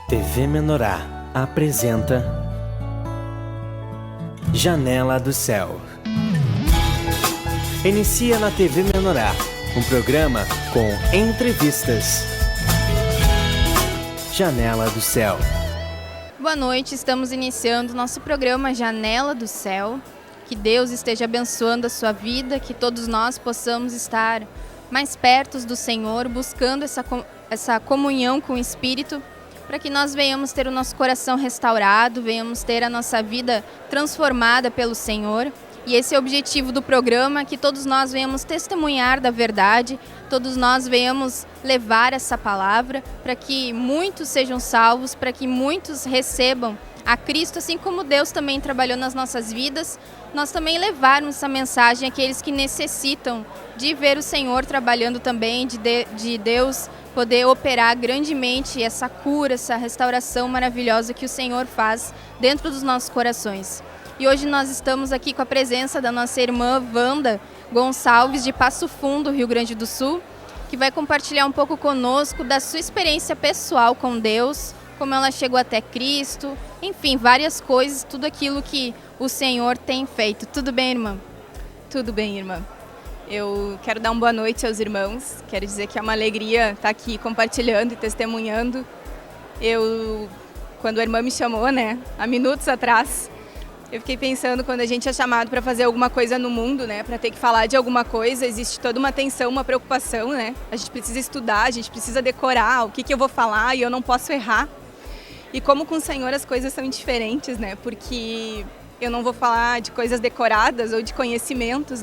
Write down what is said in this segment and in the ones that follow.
TV Menorá apresenta Janela do Céu. Inicia na TV Menorá um programa com entrevistas. Janela do Céu. Boa noite, estamos iniciando nosso programa Janela do Céu. Que Deus esteja abençoando a sua vida, que todos nós possamos estar mais perto do Senhor, buscando essa comunhão com o Espírito, para que nós venhamos ter o nosso coração restaurado, venhamos ter a nossa vida transformada pelo Senhor. E esse é o objetivo do programa, que todos nós venhamos testemunhar da verdade, todos nós venhamos levar essa palavra, para que muitos sejam salvos, para que muitos recebam a Cristo, assim como Deus também trabalhou nas nossas vidas, nós também levarmos essa mensagem àqueles que necessitam de ver o Senhor trabalhando também, de Deus poder operar grandemente essa cura, essa restauração maravilhosa que o Senhor faz dentro dos nossos corações. E hoje nós estamos aqui com a presença da nossa irmã Wanda Gonçalves, de Passo Fundo, Rio Grande do Sul, que vai compartilhar um pouco conosco da sua experiência pessoal com Deus, como ela chegou até Cristo, enfim, várias coisas, tudo aquilo que o Senhor tem feito. Tudo bem, irmã? Tudo bem, irmã. Eu quero dar uma boa noite aos irmãos, quero dizer que é uma alegria estar aqui compartilhando e testemunhando. Quando a irmã me chamou, há minutos atrás, eu fiquei pensando, quando a gente é chamado para fazer alguma coisa no mundo, para ter que falar de alguma coisa, existe toda uma tensão, uma preocupação, A gente precisa estudar, a gente precisa decorar o que eu vou falar e eu não posso errar. E como com o Senhor as coisas são diferentes, Porque eu não vou falar de coisas decoradas ou de conhecimentos,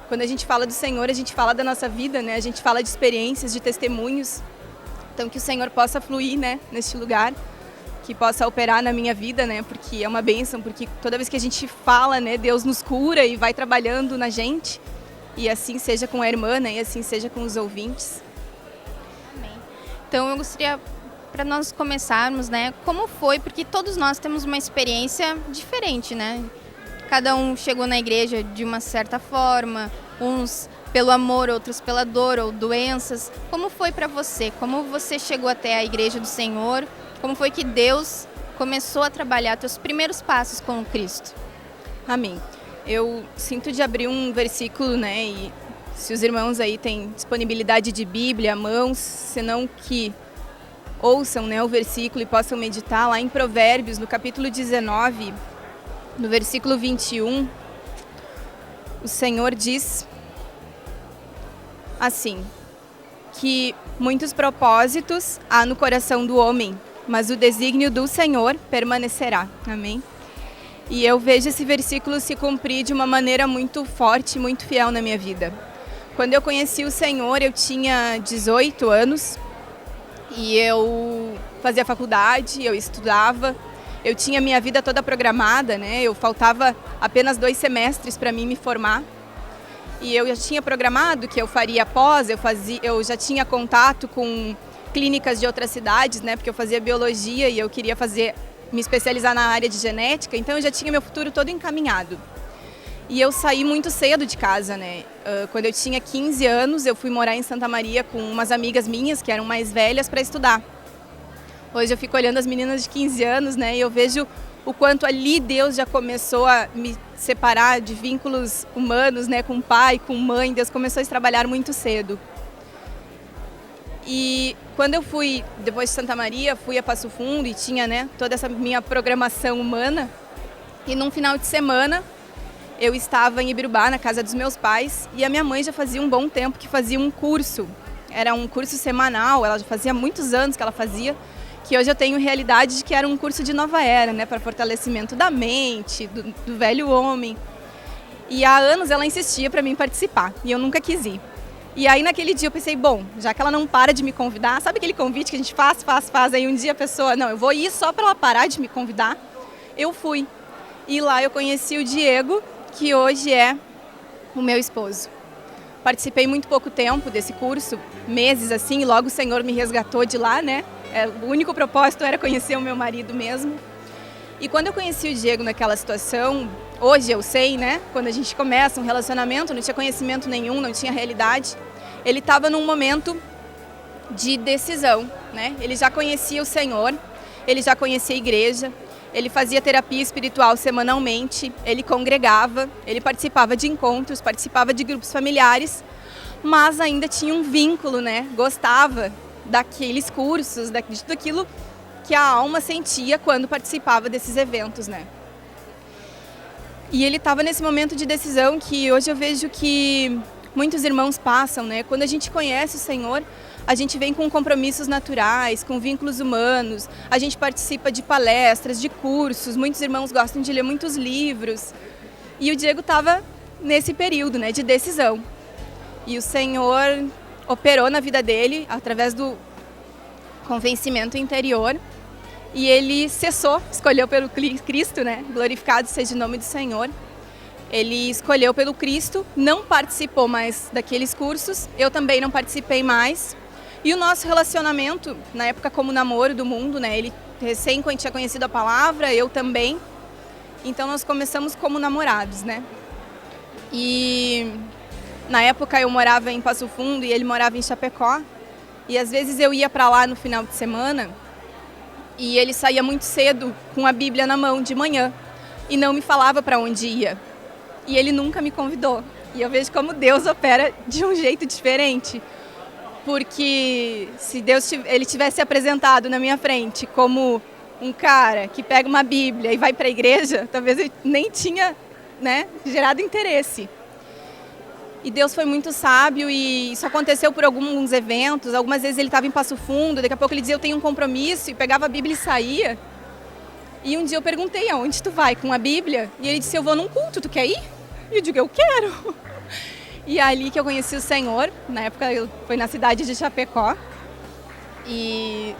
Quando a gente fala do Senhor, a gente fala da nossa vida, A gente fala de experiências, de testemunhos. Então que o Senhor possa fluir, neste lugar, que possa operar na minha vida, Porque é uma bênção, porque toda vez que a gente fala, Deus nos cura e vai trabalhando na gente. E assim seja com a irmã, e assim seja com os ouvintes. Amém. Então eu gostaria, para nós começarmos, como foi, porque todos nós temos uma experiência diferente, Cada um chegou na igreja de uma certa forma, uns pelo amor, outros pela dor ou doenças. Como foi para você? Como você chegou até a igreja do Senhor? Como foi que Deus começou a trabalhar teus primeiros passos com Cristo? Amém. Eu sinto de abrir um versículo, e se os irmãos aí têm disponibilidade de Bíblia à mão, senão que ouçam, o versículo e possam meditar lá em Provérbios, no capítulo 19, no versículo 21, o Senhor diz assim, que muitos propósitos há no coração do homem, mas o desígnio do Senhor permanecerá. Amém? E eu vejo esse versículo se cumprir de uma maneira muito forte, muito fiel na minha vida. Quando eu conheci o Senhor, eu tinha 18 anos e eu fazia faculdade, eu estudava. Eu tinha minha vida toda programada, Eu faltava apenas 2 semestres para mim me formar. E eu já tinha programado que eu faria pós, eu já tinha contato com clínicas de outras cidades, Porque eu fazia biologia e eu queria me especializar na área de genética, então eu já tinha meu futuro todo encaminhado. E eu saí muito cedo de casa, Quando eu tinha 15 anos, eu fui morar em Santa Maria com umas amigas minhas que eram mais velhas para estudar. Hoje eu fico olhando as meninas de 15 anos, E eu vejo o quanto ali Deus já começou a me separar de vínculos humanos, com pai, com mãe. Deus começou a trabalhar muito cedo. E quando eu fui, depois de Santa Maria, fui a Passo Fundo e tinha, toda essa minha programação humana. E num final de semana, eu estava em Ibirubá, na casa dos meus pais, e a minha mãe já fazia um bom tempo que fazia um curso. Era um curso semanal, ela já fazia muitos anos que ela fazia, que hoje eu tenho realidade de que era um curso de nova era, para fortalecimento da mente, do velho homem. E há anos ela insistia para mim participar, e eu nunca quis ir. E aí naquele dia eu pensei, bom, já que ela não para de me convidar, sabe aquele convite que a gente faz, aí um dia a pessoa, não, eu vou ir só para ela parar de me convidar? Eu fui. E lá eu conheci o Diego, que hoje é o meu esposo. Participei muito pouco tempo desse curso, meses assim, e logo o Senhor me resgatou de lá, O único propósito era conhecer o meu marido mesmo. E quando eu conheci o Diego naquela situação, hoje eu sei, Quando a gente começa um relacionamento, não tinha conhecimento nenhum, não tinha realidade. Ele estava num momento de decisão, Ele já conhecia o Senhor, ele já conhecia a igreja, ele fazia terapia espiritual semanalmente, ele congregava, ele participava de encontros, participava de grupos familiares, mas ainda tinha um vínculo, né? Gostava daqueles cursos, de tudo aquilo que a alma sentia quando participava desses eventos, né? E ele estava nesse momento de decisão que hoje eu vejo que muitos irmãos passam, né? Quando a gente conhece o Senhor, a gente vem com compromissos naturais, com vínculos humanos, a gente participa de palestras, de cursos, muitos irmãos gostam de ler muitos livros. E o Diego estava nesse período, né, de decisão. E o Senhor operou na vida dele através do convencimento interior. E ele cessou, escolheu pelo Cristo, né? Glorificado seja o nome do Senhor. Ele escolheu pelo Cristo, não participou mais daqueles cursos, eu também não participei mais. E o nosso relacionamento, na época como namoro do mundo, né? Ele recém tinha conhecido a palavra, eu também. Então nós começamos como namorados, né? E na época eu morava em Passo Fundo e ele morava em Chapecó. E às vezes eu ia para lá no final de semana e ele saía muito cedo com a Bíblia na mão de manhã e não me falava para onde ia. E ele nunca me convidou. E eu vejo como Deus opera de um jeito diferente. Porque se Deus ele tivesse apresentado na minha frente como um cara que pega uma Bíblia e vai para a igreja, talvez ele nem tinha, né, gerado interesse. E Deus foi muito sábio e isso aconteceu por alguns eventos. Algumas vezes ele estava em Passo Fundo, daqui a pouco ele dizia eu tenho um compromisso e pegava a Bíblia e saía. E um dia eu perguntei, aonde tu vai com a Bíblia? E ele disse, eu vou num culto, tu quer ir? E eu digo, eu quero. E é ali que eu conheci o Senhor, na época foi na cidade de Chapecó. E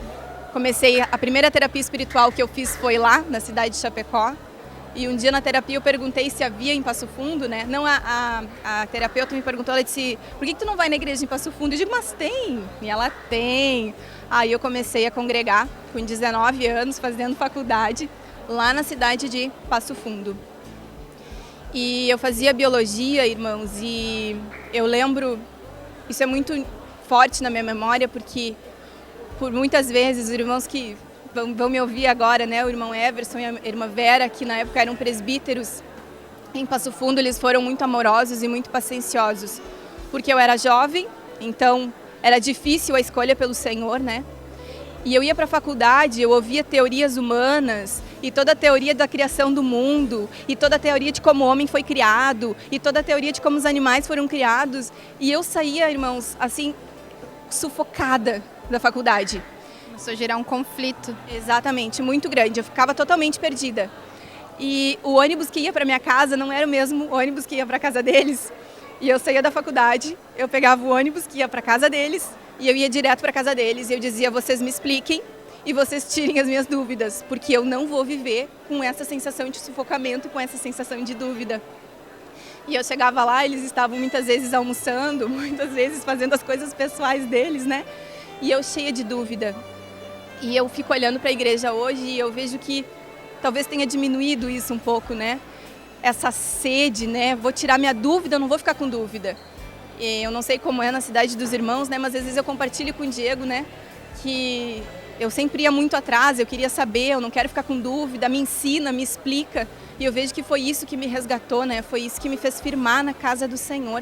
comecei, a primeira terapia espiritual que eu fiz foi lá, na cidade de Chapecó. E um dia na terapia eu perguntei se havia em Passo Fundo, né? Não, a terapeuta me perguntou, ela disse, por que tu não vai na igreja em Passo Fundo? Eu digo, mas tem. E ela tem. Aí eu comecei a congregar com 19 anos, fazendo faculdade, lá na cidade de Passo Fundo. E eu fazia biologia, irmãos, e eu lembro, isso é muito forte na minha memória, porque por muitas vezes os irmãos que vão me ouvir agora, né, o irmão Everson e a irmã Vera, que na época eram presbíteros em Passo Fundo, eles foram muito amorosos e muito pacienciosos, porque eu era jovem, então era difícil a escolha pelo Senhor, né? E eu ia para a faculdade, eu ouvia teorias humanas, e toda a teoria da criação do mundo, e toda a teoria de como o homem foi criado, e toda a teoria de como os animais foram criados. E eu saía, irmãos, assim, sufocada da faculdade. Começou a gerar um conflito. Exatamente, muito grande. Eu ficava totalmente perdida. E o ônibus que ia para minha casa não era o mesmo ônibus que ia para a casa deles. E eu saía da faculdade, eu pegava o ônibus que ia para a casa deles, e eu ia direto para a casa deles e eu dizia, vocês me expliquem e vocês tirem as minhas dúvidas, porque eu não vou viver com essa sensação de sufocamento, com essa sensação de dúvida. E eu chegava lá, eles estavam muitas vezes almoçando, muitas vezes fazendo as coisas pessoais deles, né? E eu cheia de dúvida. E eu fico olhando para a igreja hoje e eu vejo que talvez tenha diminuído isso um pouco, né? Essa sede, né? Vou tirar minha dúvida, eu não vou ficar com dúvida. Eu não sei como é na cidade dos irmãos, né? Mas às vezes eu compartilho com o Diego, né? Que eu sempre ia muito atrás, eu queria saber, eu não quero ficar com dúvida, me ensina, me explica. E eu vejo que foi isso que me resgatou, né? Foi isso que me fez firmar na casa do Senhor.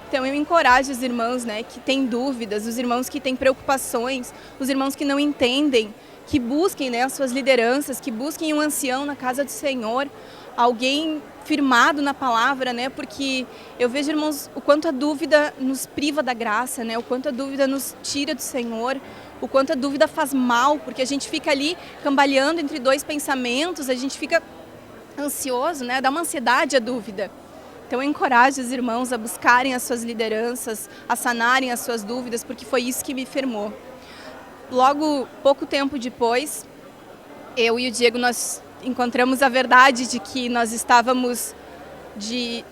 Então eu encorajo os irmãos, né? Que têm dúvidas, os irmãos que têm preocupações, os irmãos que não entendem, que busquem, né, as suas lideranças, que busquem um ancião na casa do Senhor, alguém firmado na palavra, né? Porque eu vejo, irmãos, o quanto a dúvida nos priva da graça, né? O quanto a dúvida nos tira do Senhor, o quanto a dúvida faz mal, porque a gente fica ali cambaleando entre dois pensamentos, a gente fica ansioso, né? Dá uma ansiedade a dúvida. Então eu encorajo os irmãos a buscarem as suas lideranças, a sanarem as suas dúvidas, porque foi isso que me firmou. Logo, pouco tempo depois, eu e o Diego, nós encontramos a verdade de que nós estávamos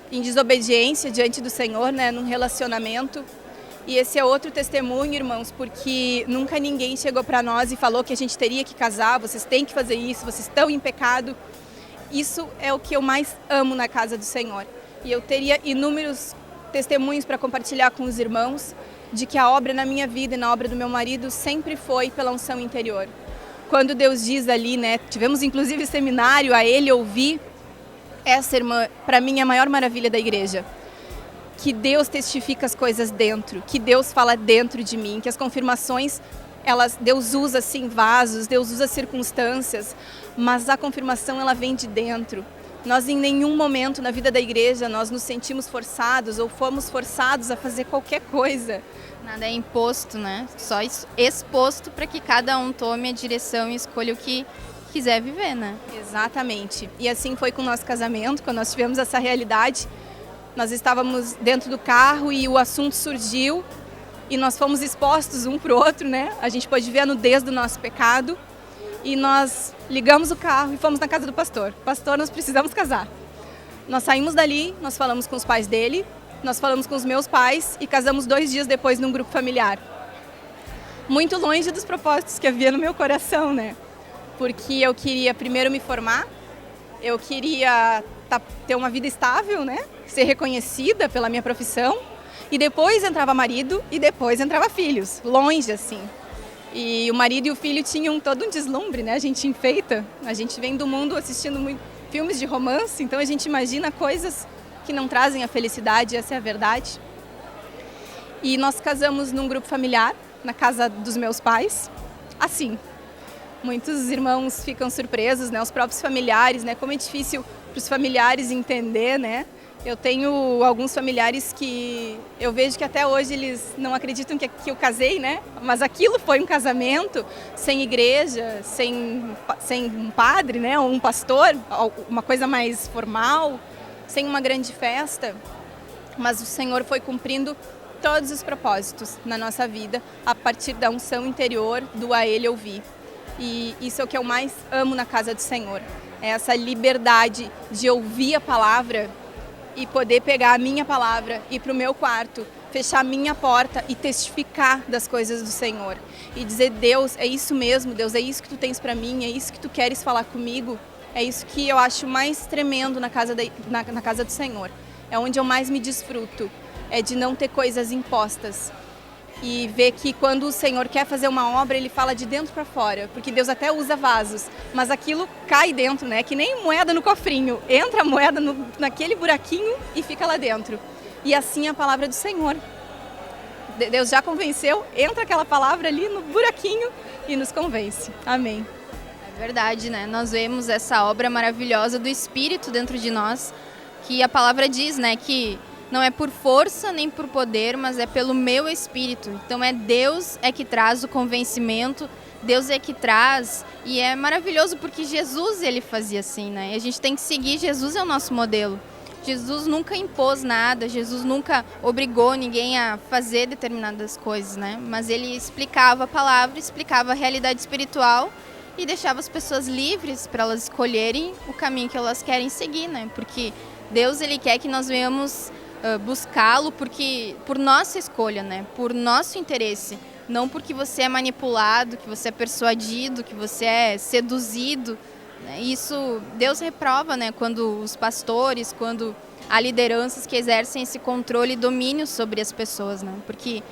em desobediência diante do Senhor, né, num relacionamento. E esse é outro testemunho, irmãos, porque nunca ninguém chegou para nós e falou que a gente teria que casar, vocês têm que fazer isso, vocês estão em pecado. Isso é o que eu mais amo na casa do Senhor. E eu teria inúmeros testemunhos para compartilhar com os irmãos de que a obra na minha vida e na obra do meu marido sempre foi pela unção interior. quando Deus diz ali, né, tivemos inclusive seminário a Ele ouvir, essa irmã, para mim, é a maior maravilha da igreja. Que Deus testifica as coisas dentro, que Deus fala dentro de mim, que as confirmações, Deus usa sim vasos, Deus usa circunstâncias, mas a confirmação ela vem de dentro. Nós em nenhum momento na vida da igreja nós nos sentimos forçados ou fomos forçados a fazer qualquer coisa. Nada é imposto, né? Só exposto para que cada um tome a direção e escolha o que quiser viver, né? Exatamente. E assim foi com o nosso casamento, quando nós tivemos essa realidade. Nós estávamos dentro do carro e o assunto surgiu e nós fomos expostos um para o outro, né? A gente pôde ver a nudez do nosso pecado e nós ligamos o carro e fomos na casa do pastor. Pastor, nós precisamos casar. Nós saímos dali, nós falamos com os pais dele, nós falamos com os meus pais e casamos 2 dias depois num grupo familiar. Muito longe dos propósitos que havia no meu coração, né? Porque eu queria primeiro me formar, eu queria ter uma vida estável, né? Ser reconhecida pela minha profissão, e depois entrava marido e depois entrava filhos, longe assim. E o marido e o filho tinham todo um deslumbre, né? A gente enfeita, a gente vem do mundo assistindo filmes de romance, então a gente imagina coisas que não trazem a felicidade, essa é a verdade. E nós casamos num grupo familiar, na casa dos meus pais, assim. Muitos irmãos ficam surpresos, né? Os próprios familiares, né? Como é difícil para os familiares entender, né? Eu tenho alguns familiares que eu vejo que até hoje eles não acreditam que eu casei, né? Mas aquilo foi um casamento sem igreja, sem um padre, né? Ou um pastor, uma coisa mais formal, sem uma grande festa. Mas o Senhor foi cumprindo todos os propósitos na nossa vida a partir da unção interior do a Ele ouvir. E isso é o que eu mais amo na casa do Senhor. É essa liberdade de ouvir a palavra e poder pegar a minha palavra, ir para o meu quarto, fechar a minha porta e testificar das coisas do Senhor. E dizer, Deus, é isso mesmo, Deus, é isso que tu tens para mim, é isso que tu queres falar comigo. É isso que eu acho mais tremendo na casa do Senhor. É onde eu mais me desfruto, é de não ter coisas impostas. E ver que quando o Senhor quer fazer uma obra, Ele fala de dentro para fora, porque Deus até usa vasos, mas aquilo cai dentro, né? Que nem moeda no cofrinho, entra a moeda naquele buraquinho e fica lá dentro. E assim é a palavra do Senhor. Deus já convenceu, entra aquela palavra ali no buraquinho e nos convence. Amém. É verdade, né? Nós vemos essa obra maravilhosa do Espírito dentro de nós, que a palavra diz, né? Que não é por força nem por poder, mas é pelo meu Espírito. Então Deus é que traz o convencimento, Deus é que traz, e é maravilhoso porque Jesus ele fazia assim, né? E a gente tem que seguir, Jesus é o nosso modelo. Jesus nunca impôs nada, Jesus nunca obrigou ninguém a fazer determinadas coisas, né? Mas ele explicava a palavra, explicava a realidade espiritual e deixava as pessoas livres para elas escolherem o caminho que elas querem seguir, né? Porque Deus ele quer que nós venhamos buscá-lo por nossa escolha, né? Por nosso interesse, não porque você é manipulado, que você é persuadido, que você é seduzido, né? Isso Deus reprova, né? Quando os pastores, quando há lideranças que exercem esse controle e domínio sobre as pessoas, né? Porque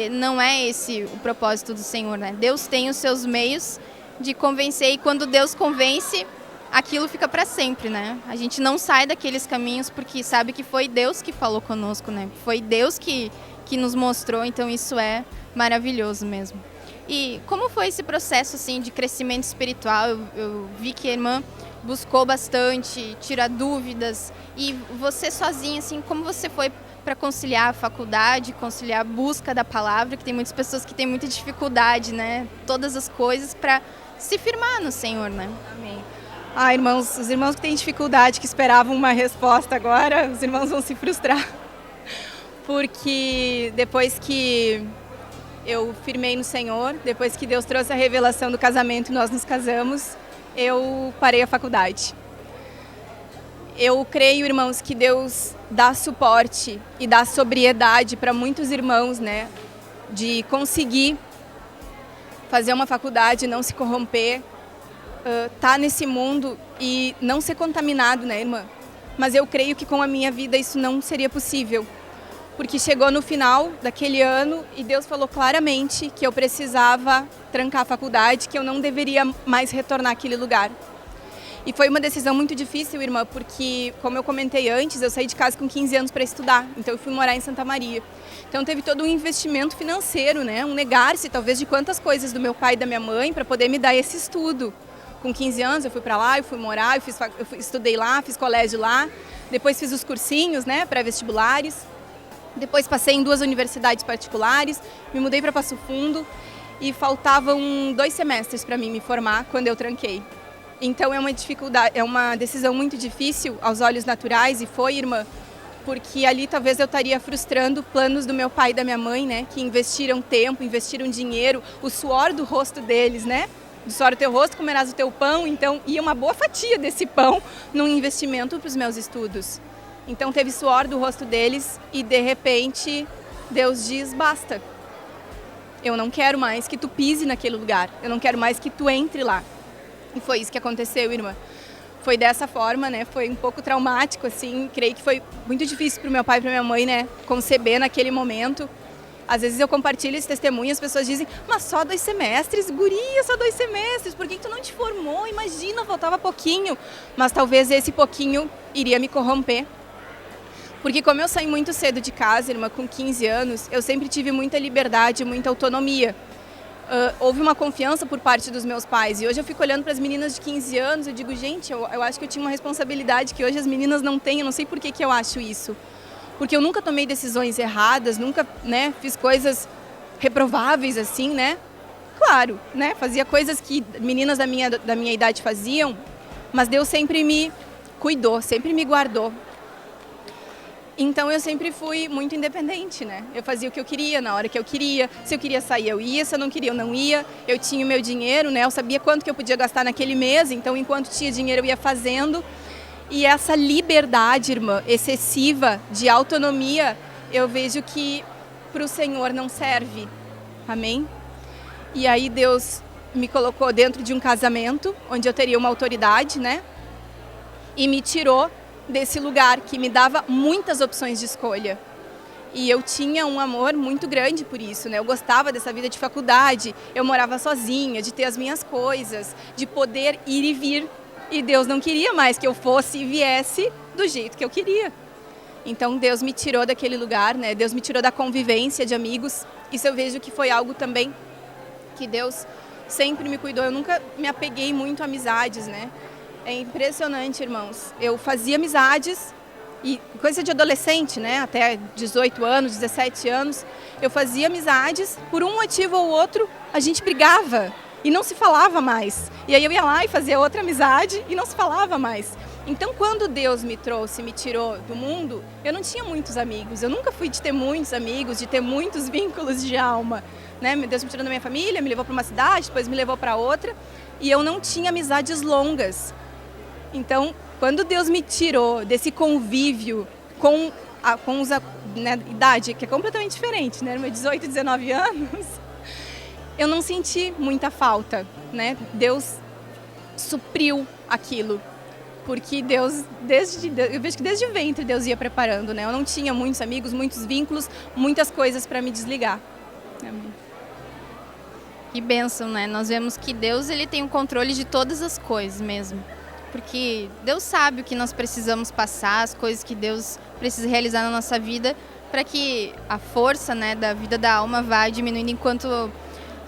não é esse o propósito do Senhor, né? Deus tem os seus meios de convencer e quando Deus convence, aquilo fica para sempre, né? A gente não sai daqueles caminhos porque sabe que foi Deus que falou conosco, né? Foi Deus que nos mostrou, então isso é maravilhoso mesmo. E como foi esse processo assim de crescimento espiritual? Eu vi que a irmã buscou bastante, tirar dúvidas, e você sozinha, assim, como você foi para conciliar a faculdade, conciliar a busca da palavra, que tem muitas pessoas que têm muita dificuldade, né? Todas as coisas para se firmar no Senhor, né? Amém. Irmãos, os irmãos que têm dificuldade, que esperavam uma resposta agora, os irmãos vão se frustrar. Porque depois que eu firmei no Senhor, depois que Deus trouxe a revelação do casamento e nós nos casamos, eu parei a faculdade. Eu creio, irmãos, que Deus dá suporte e dá sobriedade para muitos irmãos, né? De conseguir fazer uma faculdade, não se corromper, tá nesse mundo e não ser contaminado, né, irmã? Mas eu creio que com a minha vida isso não seria possível, porque chegou no final daquele ano e Deus falou claramente que eu precisava trancar a faculdade, que eu não deveria mais retornar àquele lugar. E foi uma decisão muito difícil, irmã, porque, como eu comentei antes, eu saí de casa com 15 anos para estudar, então eu fui morar em Santa Maria. Então teve todo um investimento financeiro, né? Um negar-se talvez de quantas coisas do meu pai e da minha mãe para poder me dar esse estudo. Com 15 anos eu fui para lá, eu fui morar, estudei lá, fiz colégio lá, depois fiz os cursinhos, né, pré-vestibulares. Depois passei em 2 universidades particulares, me mudei para Passo Fundo e faltavam 2 semestres para mim me formar quando eu tranquei. Então é uma dificuldade, é uma decisão muito difícil aos olhos naturais, e foi, irmã, porque ali talvez eu estaria frustrando planos do meu pai e da minha mãe, né, que investiram tempo, investiram dinheiro, o suor do rosto deles, né, do suor do teu rosto comerás o teu pão, então ia uma boa fatia desse pão num investimento para os meus estudos. Então teve suor do rosto deles e de repente Deus diz, basta, eu não quero mais que tu pise naquele lugar, eu não quero mais que tu entre lá. E foi isso que aconteceu, irmã. Foi dessa forma, né? Foi um pouco traumático, assim. Creio que foi muito difícil para o meu pai e para minha mãe, né? Conceber naquele momento. Às vezes eu compartilho esse testemunho e as pessoas dizem, mas só 2 semestres, guria, só 2 semestres, por que tu não te formou? Imagina, faltava pouquinho. Mas talvez esse pouquinho iria me corromper. Porque como eu saí muito cedo de casa, irmã, com 15 anos, eu sempre tive muita liberdade, muita autonomia. Houve uma confiança por parte dos meus pais. E hoje eu fico olhando para as meninas de 15 anos e digo, gente, eu acho que eu tinha uma responsabilidade que hoje as meninas não têm. Eu não sei por que eu acho isso. Porque eu nunca tomei decisões erradas, nunca, né, fiz coisas reprováveis assim, né? Claro, né, fazia coisas que meninas da minha idade faziam, mas Deus sempre me cuidou, sempre me guardou. Então eu sempre fui muito independente, né? Eu fazia o que eu queria, na hora que eu queria. Se eu queria sair, eu ia. Se eu não queria, eu não ia. Eu tinha o meu dinheiro, né? Eu sabia quanto que eu podia gastar naquele mês. Então, enquanto tinha dinheiro, eu ia fazendo. E essa liberdade, irmã, excessiva de autonomia, eu vejo que para o Senhor não serve. Amém? E aí Deus me colocou dentro de um casamento, onde eu teria uma autoridade, né? E me tirou desse lugar que me dava muitas opções de escolha. E eu tinha um amor muito grande por isso, né? Eu gostava dessa vida de faculdade, eu morava sozinha, de ter as minhas coisas, de poder ir e vir. E Deus não queria mais que eu fosse e viesse do jeito que eu queria. Então Deus me tirou daquele lugar, né? Deus me tirou da convivência de amigos. Isso eu vejo que foi algo também que Deus sempre me cuidou. Eu nunca me apeguei muito a amizades, né? É impressionante, irmãos. Eu fazia amizades, e coisa de adolescente, né? Até 18 anos, 17 anos, eu fazia amizades, por um motivo ou outro, a gente brigava e não se falava mais. E aí eu ia lá e fazia outra amizade e não se falava mais. Então, quando Deus me trouxe, me tirou do mundo, eu não tinha muitos amigos. Eu nunca fui de ter muitos amigos, de ter muitos vínculos de alma, né? Deus me tirou da minha família, me levou para uma cidade, depois me levou para outra, e eu não tinha amizades longas. Então, quando Deus me tirou desse convívio com né, idade, que é completamente diferente, né? Meus 18, 19 anos, eu não senti muita falta, né? Deus supriu aquilo, porque Deus, eu vejo que desde o ventre Deus ia preparando, né? Eu não tinha muitos amigos, muitos vínculos, muitas coisas para me desligar. Amém. Que bênção, né? Nós vemos que Deus, ele tem o controle de todas as coisas mesmo. Porque Deus sabe o que nós precisamos passar, as coisas que Deus precisa realizar na nossa vida, para que a força, né, da vida da alma vá diminuindo. Enquanto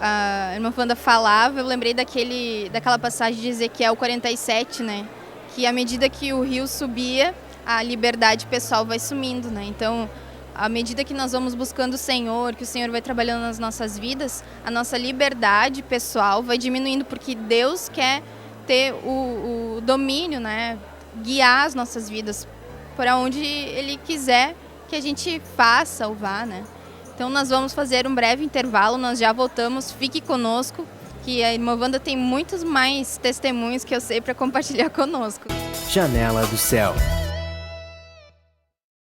a irmã Wanda falava, eu lembrei daquela passagem de Ezequiel 47, né? Que à medida que o rio subia, a liberdade pessoal vai sumindo, né? Então, à medida que nós vamos buscando o Senhor, que o Senhor vai trabalhando nas nossas vidas, a nossa liberdade pessoal vai diminuindo, porque Deus quer ter o domínio, né? Guiar as nossas vidas para onde Ele quiser que a gente faça ou vá, né? Então nós vamos fazer um breve intervalo, nós já voltamos, fique conosco, que a irmã Wanda tem muitos mais testemunhos que eu sei para compartilhar conosco. Janela do Céu.